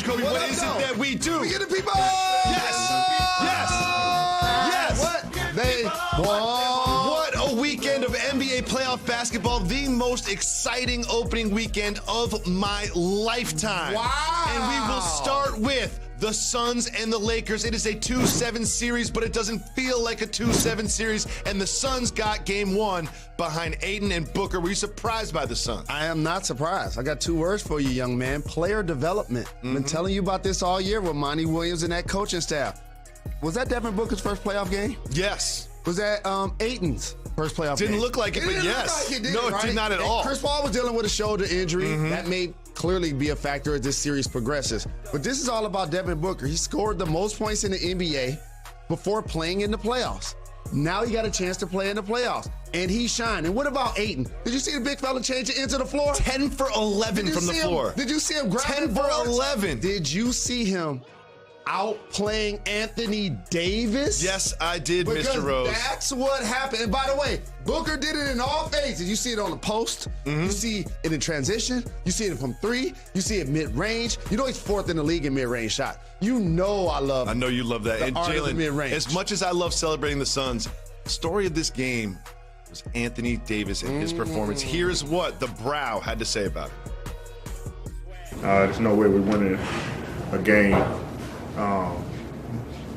Jacoby. What is it that we do? We get the people. Yes. What? They won. What a weekend of NBA playoff basketball. The most exciting opening weekend of my lifetime. Wow. And we will start with the Suns and the Lakers. It is a 2-7 series, but it doesn't feel like a 2-7 series. And the Suns got game one behind Aiden and Booker. Were you surprised by the Suns? I am not surprised. I got two words for you, young man. Player development. Been telling you about this all year with Monty Williams and that coaching staff. Was that Devin Booker's first playoff game? Yes. Was that Aiton's first playoff game? Didn't look like it, but yes. It did not at all. Chris Paul was dealing with a shoulder injury. That may clearly be a factor as this series progresses. But this is all about Devin Booker. He scored the most points in the NBA before playing in the playoffs. Now he got a chance to play in the playoffs, and he shined. And what about Ayton? Did you see the big fella change it into the floor? 10 for 11 from the floor. Did you see him grab 10 for 11. Did you see him outplaying Anthony Davis? Yes, I did, because Mr. Rose. That's what happened. And by the way, Booker did it in all phases. You see it on the post. You see it in transition. You see it from three. You see it mid-range. You know he's fourth in the league in mid-range shot. You know I know you love that. the And art of the Jalen, mid-range. as much as I love celebrating the Suns, the story of this game was Anthony Davis and his performance. Here's what the Brow had to say about it. There's no way we're winning a game,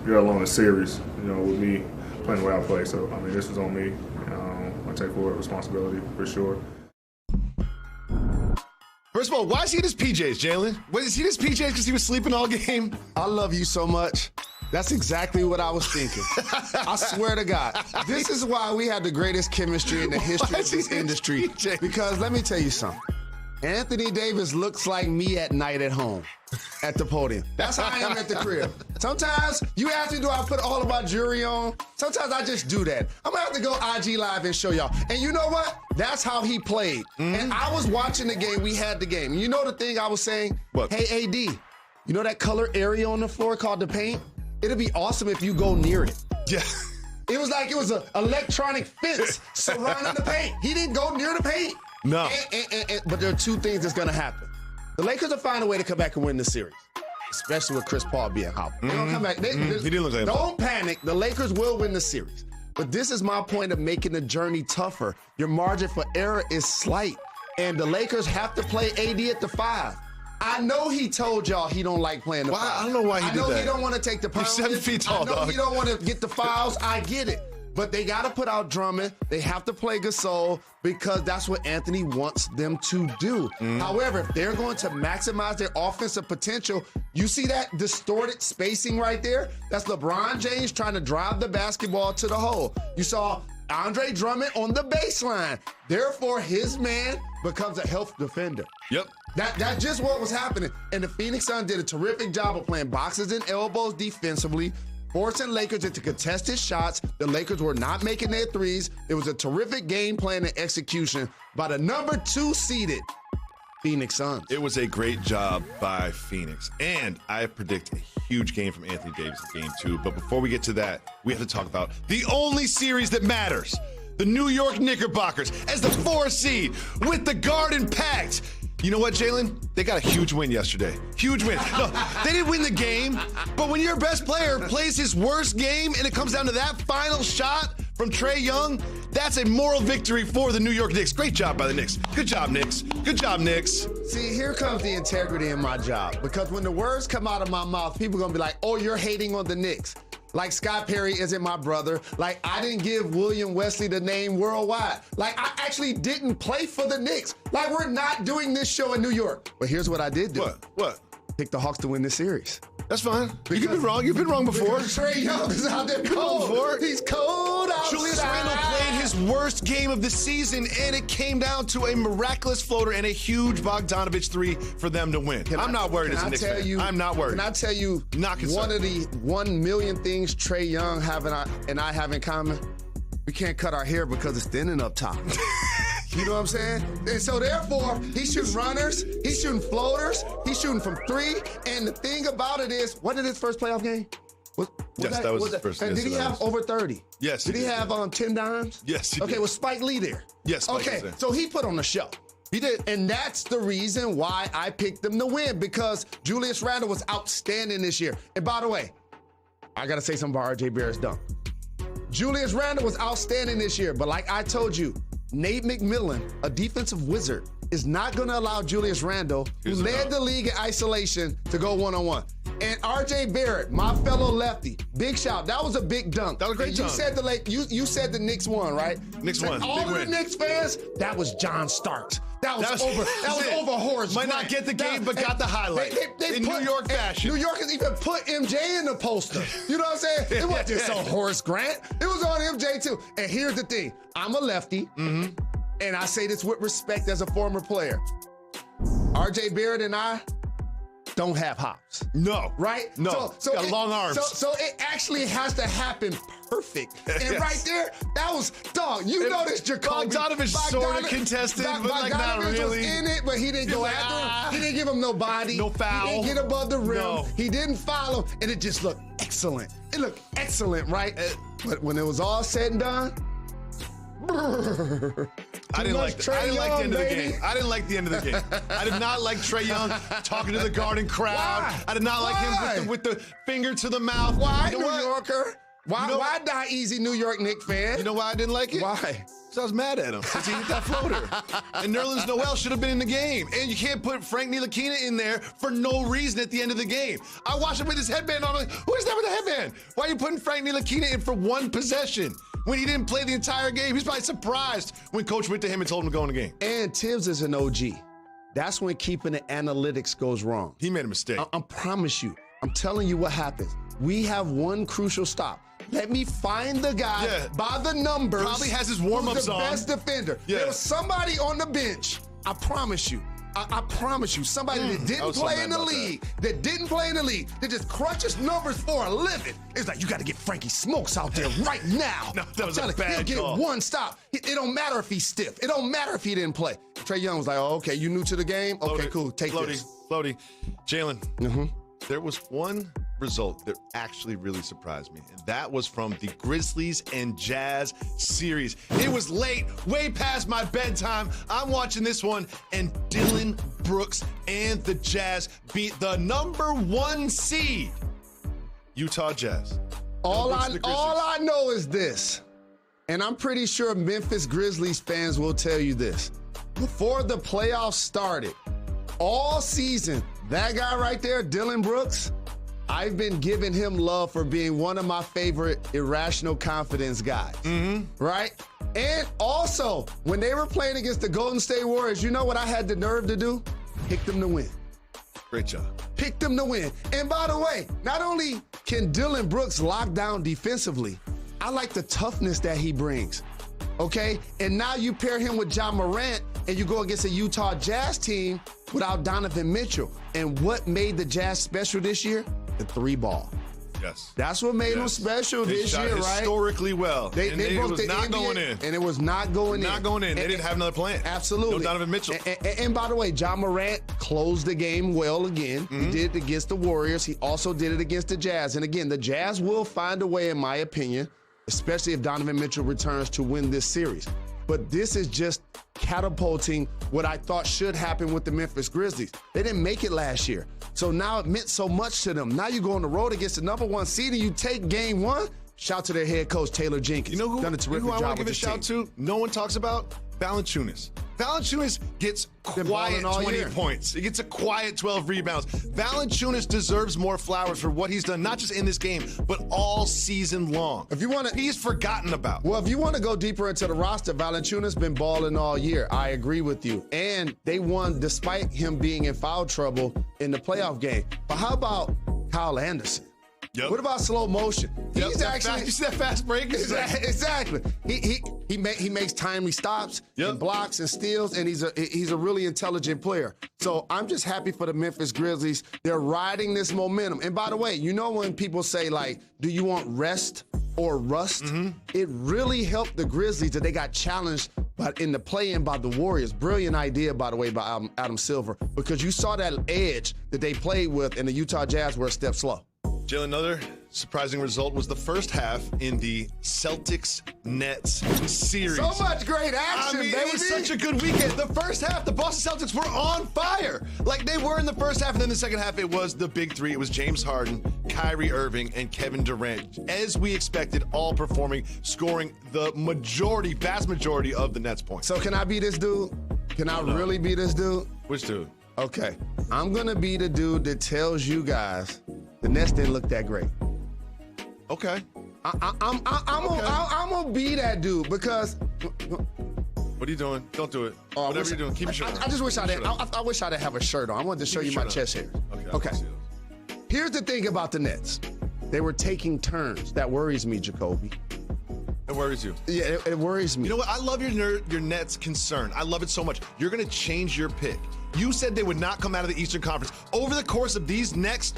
let alone a series, with me playing the way I play. So, this was on me. I take full responsibility for sure. First of all, why is he in his PJs, Jalen? Is he in his PJs because he was sleeping all game? I love you so much. That's exactly what I was thinking. I swear to God. This is why we have the greatest chemistry in the history of this industry. Because let me tell you something. Anthony Davis looks like me at night at home at the podium. That's how I am at the crib. Sometimes you ask me, do I put all of my jewelry on? Sometimes I just do that. I'm gonna have to go IG Live and show y'all. And you know what? That's how he played. And I was watching the game. We had the game. You know the thing I was saying? What? Hey, AD, you know that color area on the floor called the paint? It'd be awesome if you go near it. Yeah. It was like it was an electronic fence surrounding the paint. He didn't go near the paint. No. But there are two things that's going to happen. The Lakers will find a way to come back and win the series, especially with Chris Paul being out. They're going to come back. He didn't look like that. Don't panic. The Lakers will win the series. But this is my point of making the journey tougher. Your margin for error is slight, and the Lakers have to play AD at the 5. I know he told y'all he don't like playing the 5. I don't know why he did that. I know he don't want to take the pounds. He's 7 feet tall, I know dog. he don't want to get the fouls. I get it. But they got to put out Drummond. They have to play Gasol because that's what Anthony wants them to do. However, if they're going to maximize their offensive potential, you see that distorted spacing right there? That's LeBron James trying to drive the basketball to the hole. You saw Andre Drummond on the baseline. Therefore, his man becomes a health defender. Yep. That's just what was happening. And the Phoenix Suns did a terrific job of playing boxes and elbows defensively, forcing Lakers into contested shots. The Lakers were not making their threes. It was a terrific game plan and execution by the number 2 seeded Phoenix Suns. It was a great job by Phoenix. And I predict a huge game from Anthony Davis in game 2. But before we get to that, we have to talk about the only series that matters. The New York Knickerbockers as the 4th seed with the Garden packed. You know what, Jalen? They got a huge win yesterday. Huge win. No, they didn't win the game, but when your best player plays his worst game and it comes down to that final shot from Trae Young, that's a moral victory for the New York Knicks. Great job by the Knicks. Good job, Knicks. Good job, Knicks. See, here comes the integrity in my job, because when the words come out of my mouth, people are going to be like, oh, you're hating on the Knicks. Like Scott Perry isn't my brother. Like I didn't give William Wesley the name worldwide. Like I actually didn't play for the Knicks. Like we're not doing this show in New York. But here's what I did do. What? Pick the Hawks to win this series. That's fine. You can be wrong. You've been wrong before. Trae Young is out there cold. He's cold outside. Julius Randle played his worst game of the season, and it came down to a miraculous floater and a huge Bogdanovich 3 for them to win. I'm not worried as a Knicks fan. I'm not worried. Can I tell you one of the 1 million things Trae Young and I have in common? We can't cut our hair because it's thinning up top. You know what I'm saying? And so therefore, he's shooting runners, he's shooting floaters, he's shooting from 3. And the thing about it is, wasn't it his first playoff game? That was his first. And did he have over 30? Yes. Did he have 10 dimes? Yes. Okay, was Spike Lee there? Yes. Okay, so he put on the show. He did. And that's the reason why I picked them to win, because Julius Randle was outstanding this year. And by the way, I got to say something about R.J. Barrett's dunk. Julius Randle was outstanding this year, but like I told you, Nate McMillan, a defensive wizard, is not going to allow Julius Randle, who led the league in isolation, to go one-on-one. And R.J. Barrett, my fellow lefty, big shout. That was a big dunk. That was a great dunk. You said the Knicks won, right? Knicks won. All of the Knicks fans, that was John Starks. That was over Horace Might Grant. not get the game, but got the highlight. They in New York fashion. New Yorkers even put MJ in the poster. You know what I'm saying? It wasn't just on Horace Grant. It was on MJ too. And here's the thing. I'm a lefty, and I say this with respect as a former player. R.J. Barrett and I don't have hops. No. Right? No. So got long arms. So it actually has to happen perfect. And right there, that was, dog, you know this, Jacoby. Bogdanovich sort of contested, but like not really. Was in it, but he didn't go after him. He didn't give him no body. No foul. He didn't get above the rim. No. He didn't foul him, and it just looked excellent. It looked excellent, right? But when it was all said and done, I didn't like the end of the game. I didn't like the end of the game. I did not like Trae Young talking to the Garden crowd. Why? I did not like him with the finger to the mouth. Why, you know New Yorker? Why not easy New York Knicks fan? You know why I didn't like it? Why? Because I was mad at him since he hit that floater. And Nerlens Noel should have been in the game. And you can't put Frank Ntilikina in there for no reason at the end of the game. I watched him with his headband on. I'm like, who is that with the headband? Why are you putting Frank Ntilikina in for one possession? When he didn't play the entire game, he's probably surprised when coach went to him and told him to go in the game. And Tibbs is an OG. That's when keeping the analytics goes wrong. He made a mistake. I promise you. I'm telling you what happens. We have one crucial stop. Let me find the guy by the numbers. Probably has his warm-ups on. The best defender. Yeah. There was somebody on the bench. I promise you. I promise you, somebody that didn't play in the league, that just crunches numbers for a living. It's like, you got to get Frankie Smokes out there right now. No, that was a bad he'll call. Get one stop. It don't matter if he's stiff. It don't matter if he didn't play. Trae Young was like, oh, okay, you new to the game? Okay, cool, take this. Floaty. Jalen, there was one result that actually really surprised me, and that was from the Grizzlies and Jazz series. It was late, way past my bedtime. I'm watching this one, and Dylan Brooks and the Jazz beat the #1 seed, Utah Jazz. All I know is this, and I'm pretty sure Memphis Grizzlies fans will tell you this. Before the playoffs started, all season, that guy right there, Dylan Brooks, I've been giving him love for being one of my favorite irrational confidence guys, right? And also, when they were playing against the Golden State Warriors, you know what I had the nerve to do? Pick them to win. Great job. Pick them to win. And by the way, not only can Dylan Brooks lock down defensively, I like the toughness that he brings, okay? And now you pair him with Ja Morant, and you go against a Utah Jazz team without Donovan Mitchell. And what made the Jazz special this year? The 3-ball. Yes. That's what made them special this year, right? Historically well. They broke the NBA, going in. And it was not going in. Not going in. They didn't have another plan. Absolutely. No Donovan Mitchell. And by the way, Ja Morant closed the game well again. He did it against the Warriors. He also did it against the Jazz. And again, the Jazz will find a way, in my opinion, especially if Donovan Mitchell returns, to win this series. But this is just catapulting what I thought should happen with the Memphis Grizzlies. They didn't make it last year. So now it meant so much to them. Now you go on the road against the #1 seed and you take game one. Shout to their head coach, Taylor Jenkins. You know who, done a terrific who I job want to give a shout to? No one talks about Valanciunas. Valanciunas gets quiet 20 points. He gets a quiet 12 rebounds. Valanciunas deserves more flowers for what he's done, not just in this game, but all season long. If you want to, he's forgotten about. Well, if you want to go deeper into the roster, Valanciunas been balling all year. I agree with you. And they won despite him being in foul trouble in the playoff game. But how about Kyle Anderson? Yep. What about slow motion? He's actually, you see that fast break? Exactly. He makes timely stops and blocks and steals, and he's a really intelligent player. So I'm just happy for the Memphis Grizzlies. They're riding this momentum. And by the way, you know when people say, like, do you want rest or rust? It really helped the Grizzlies that they got challenged in the play-in by the Warriors. Brilliant idea, by the way, by Adam Silver, because you saw that edge that they played with, and the Utah Jazz were a step slow. Jalen, another surprising result was the first half in the Celtics-Nets series. So much great action, baby. It was such a good weekend. The first half, the Boston Celtics were on fire. Like they were in the first half, and then the second half, it was the big three. It was James Harden, Kyrie Irving, and Kevin Durant. As we expected, all performing, scoring the vast majority of the Nets points. So can I be this dude? Can I really be this dude? Which dude? Okay. I'm going to be the dude that tells you guys the Nets didn't look that great. Okay. I'm gonna be that dude because. What are you doing? Don't do it. Whatever you're doing, keep your shirt on. I just wish I wish I didn't have a shirt on. I wanted to show you my chest hair. Okay. Here's the thing about the Nets. They were taking turns. That worries me, Jacoby. It worries you. Yeah, it worries me. You know what? I love your Nets concern. I love it so much. You're going to change your pick. You said they would not come out of the Eastern Conference. Over the course of this next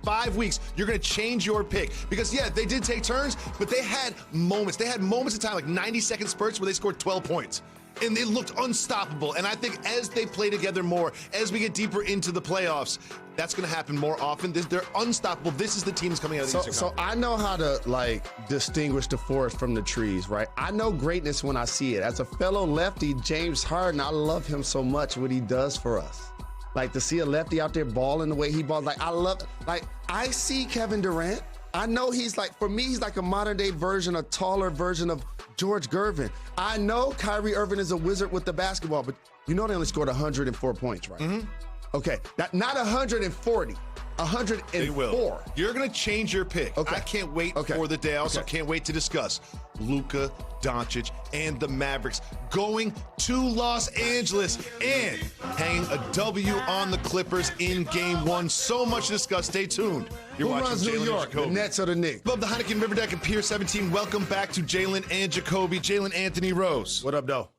5 weeks, you're going to change your pick. Because, yeah, they did take turns, but they had moments. They had moments of time, like 90-second spurts where they scored 12 points. And they looked unstoppable. And I think as they play together more, as we get deeper into the playoffs, that's going to happen more often. They're unstoppable. This is the team that's coming out of the Eastern Conference. So I know how to, distinguish the forest from the trees, right? I know greatness when I see it. As a fellow lefty, James Harden, I love him so much, what he does for us. Like, to see a lefty out there balling the way he balls, I see Kevin Durant. I know for me, he's like a modern-day version, a taller version of George Gervin. I know Kyrie Irving is a wizard with the basketball, but you know they only scored 104 points, right? Mm-hmm. Okay, not 140, 104. They will. You're going to change your pick. Okay. I can't wait for the day. I also can't wait to discuss Luka Doncic and the Mavericks going to Los Angeles and hanging a W on the Clippers in Game 1. So much to discuss. Stay tuned. You're watching Jalen York, Jacoby. The Nets or the Knicks? Above the Heineken River Deck and Pier 17. Welcome back to Jalen and Jacoby. Jalen Anthony Rose. What up, though?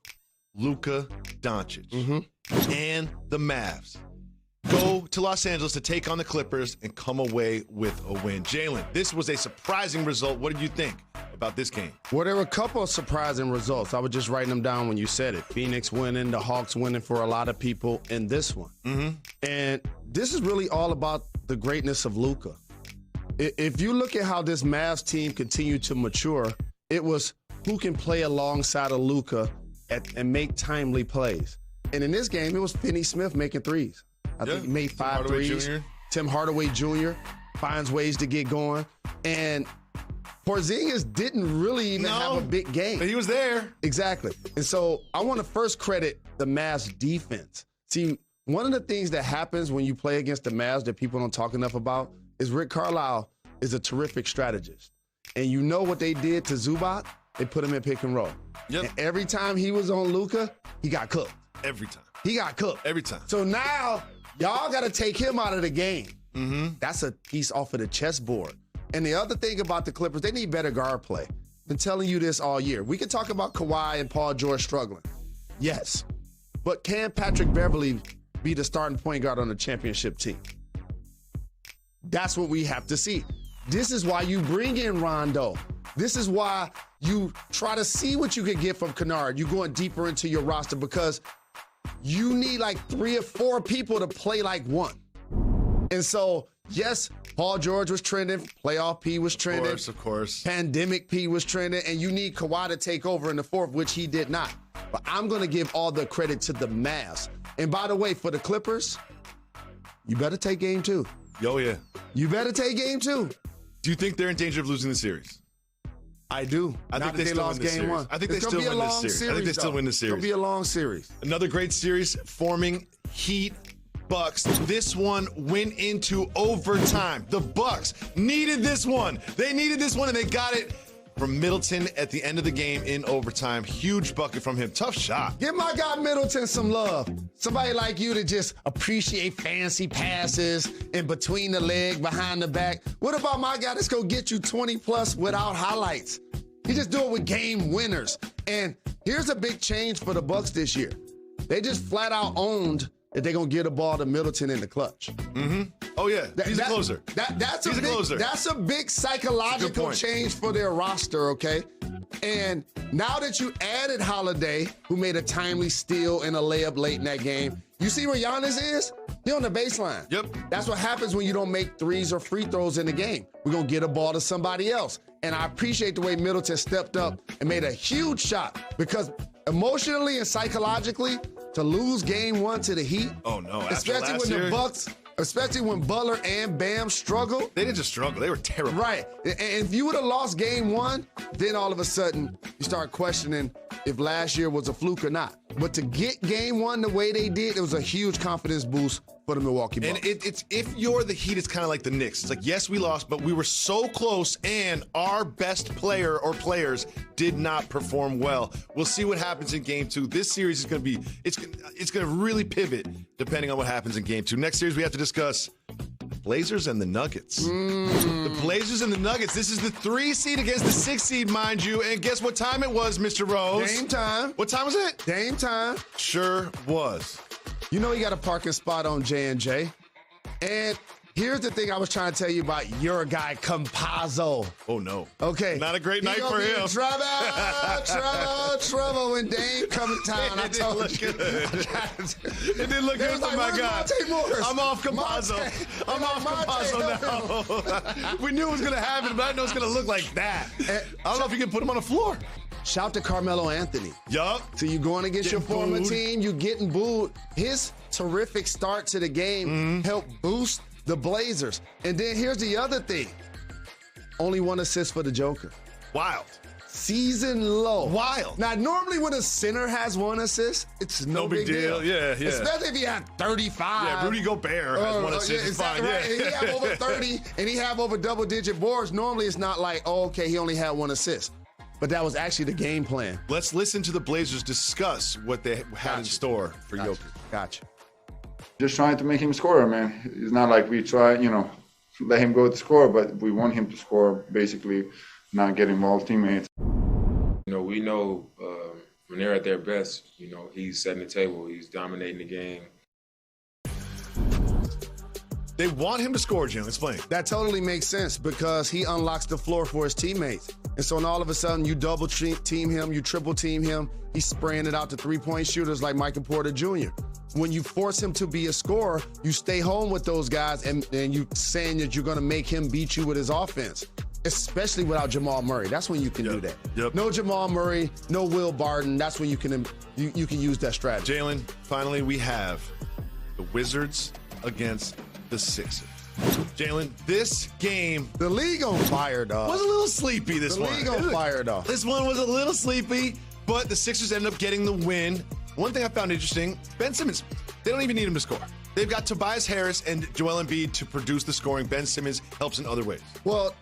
Luka Doncic and the Mavs go to Los Angeles to take on the Clippers and come away with a win. Jalen, this was a surprising result. What did you think about this game? Well, there were a couple of surprising results. I was just writing them down when you said it. Phoenix winning, the Hawks winning for a lot of people in this one. Mm-hmm. And this is really all about the greatness of Luka. If you look at how this Mavs team continued to mature, it was who can play alongside of Luka and make timely plays. And in this game, it was Finney Smith making threes. I think he made 5 threes. Tim Hardaway Jr. finds ways to get going. And Porzingis didn't really even have a big game. But he was there. Exactly. And so I want to first credit the Mavs defense. See, one of the things that happens when you play against the Mavs that people don't talk enough about is Rick Carlisle is a terrific strategist. And you know what they did to Zubac? They put him in pick and roll. Yep. And every time he was on Luka, he got cooked. Every time. He got cooked. Every time. So now, y'all got to take him out of the game. Mm-hmm. That's a piece off of the chessboard. And the other thing about the Clippers, they need better guard play. Been telling you this all year. We can talk about Kawhi and Paul George struggling. Yes. But can Patrick Beverley be the starting point guard on the championship team? That's what we have to see. This is why you bring in Rondo. This is why you try to see what you can get from Kennard. You're going deeper into your roster because you need like 3 or 4 people to play like one. And so, yes, Paul George was trending. Playoff P was trending. Of course. Pandemic P was trending. And you need Kawhi to take over in the fourth, which he did not. But I'm going to give all the credit to the Mavs. And by the way, for the Clippers, you better take game 2. Oh, yeah. You better take game 2. Do you think they're in danger of losing the series? I do. I think they still win this series. I think they still win this series. I think they still win this series. It's going to be a long series. Another great series forming Heat Bucks. This one went into overtime. The Bucks needed this one. They needed this one, and they got it from Middleton at the end of the game in overtime. Huge bucket from him. Tough shot. Give my guy Middleton some love. Somebody like you to just appreciate fancy passes in between the leg, behind the back. What about my guy that's going to get you 20-plus without highlights? He just do it with game winners. And here's a big change for the Bucks this year. They just flat out owned that they're going to get a ball to Middleton in the clutch. Mm-hmm. Oh, yeah. He's a closer. That's a closer. That's a big psychological change for their roster, okay? And now that you added Holiday, who made a timely steal and a layup late in that game, you see where Giannis is? He on the baseline. Yep. That's what happens when you don't make threes or free throws in the game. We're going to get a ball to somebody else. And I appreciate the way Middleton stepped up and made a huge shot because emotionally and psychologically, to lose game 1 to the Heat. Oh, no. Especially when the Bucks, especially when Butler and Bam struggled. They didn't just struggle. They were terrible. Right. And if you would have lost game 1, then all of a sudden you start questioning if last year was a fluke or not. But to get game 1 the way they did, it was a huge confidence boost for the Milwaukee Bucks. And it's if you're the Heat, it's kind of like the Knicks. It's like, yes, we lost, but we were so close, and our best player or players did not perform well. We'll see what happens in Game 2. This series is going to be it's going to really pivot depending on what happens in Game 2. Next series, we have to discuss the Blazers and the Nuggets. The Blazers and the Nuggets. This is the 3 seed against the 6 seed, mind you. And guess what time it was, Mr. Rose? Game time. What time was it? Game time. Sure was. You know you got a parking spot on J&J. And here's the thing I was trying to tell you about your guy, Campazzo. Oh, no. Okay. Not a great night for him. Trouble when Dame come to town. I told you. It didn't look good for my guy. I'm off Campazzo. I'm off Campazzo now. We knew it was going to happen, but I know it's going to look like that. I don't know if you can put him on the floor. Shout to Carmelo Anthony. Yup. So you going against your former team, you getting booed. His terrific start to the game helped boost the Blazers. And then here's the other thing. Only 1 assist for the Joker. Wild. Season low. Wild. Now, normally when a center has 1 assist, it's no big deal. Yeah. Especially if he had 35. Yeah, Rudy Gobert has 1 assist. It's fine. Right. Yeah. And he have over 30, and he have over double-digit boards. Normally, it's not like, oh, okay, he only had 1 assist. But that was actually the game plan. Let's listen to the Blazers discuss what they had in store for Jokic. Gotcha. Just trying to make him score, man. It's not like we try, let him go to score, but we want him to score, basically not get involved teammates. We know when they're at their best, he's setting the table. He's dominating the game. They want him to score, Jalen. Explain. That totally makes sense because he unlocks the floor for his teammates. And so all of a sudden, you double team him, you triple team him. He's spraying it out to three-point shooters like Michael Porter Jr. When you force him to be a scorer, you stay home with those guys and you saying that you're going to make him beat you with his offense, especially without Jamal Murray. That's when you can do that. Yep. No Jamal Murray, no Will Barton. That's when you can use that strategy. Jalen, finally we have the Wizards against the Sixers. Jalen, this game... The league on fire, dog. Was a little sleepy, this one. The league on fire, dog. This one was a little sleepy, but the Sixers ended up getting the win. One thing I found interesting, Ben Simmons, they don't even need him to score. They've got Tobias Harris and Joel Embiid to produce the scoring. Ben Simmons helps in other ways. Well,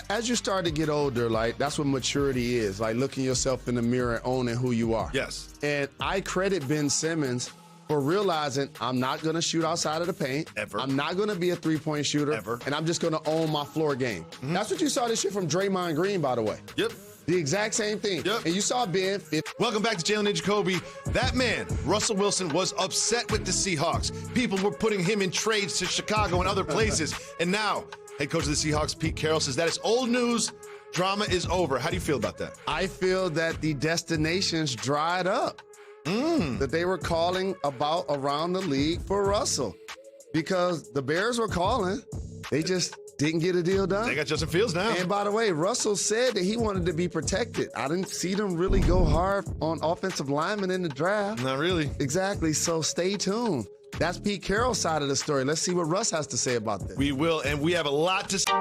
as you start to get older, like, that's what maturity is, like looking yourself in the mirror and owning who you are. Yes. And I credit Ben Simmons for realizing I'm not going to shoot outside of the paint. Ever. I'm not going to be a three-point shooter. Ever. And I'm just going to own my floor game. Mm-hmm. That's what you saw this shit from Draymond Green, by the way. Yep. The exact same thing. Yep. And you saw Ben. Welcome back to Jalen Jacoby. That man, Russell Wilson, was upset with the Seahawks. People were putting him in trades to Chicago and other places. And now, head coach of the Seahawks, Pete Carroll, says that is old news. Drama is over. How do you feel about that? I feel that the destinations dried up. That they were calling about around the league for Russell because the Bears were calling. They just didn't get a deal done. They got Justin Fields now. And by the way, Russell said that he wanted to be protected. I didn't see them really go hard on offensive linemen in the draft. Not really. Exactly. So stay tuned. That's Pete Carroll's side of the story. Let's see what Russ has to say about this. We will, and we have a lot to say.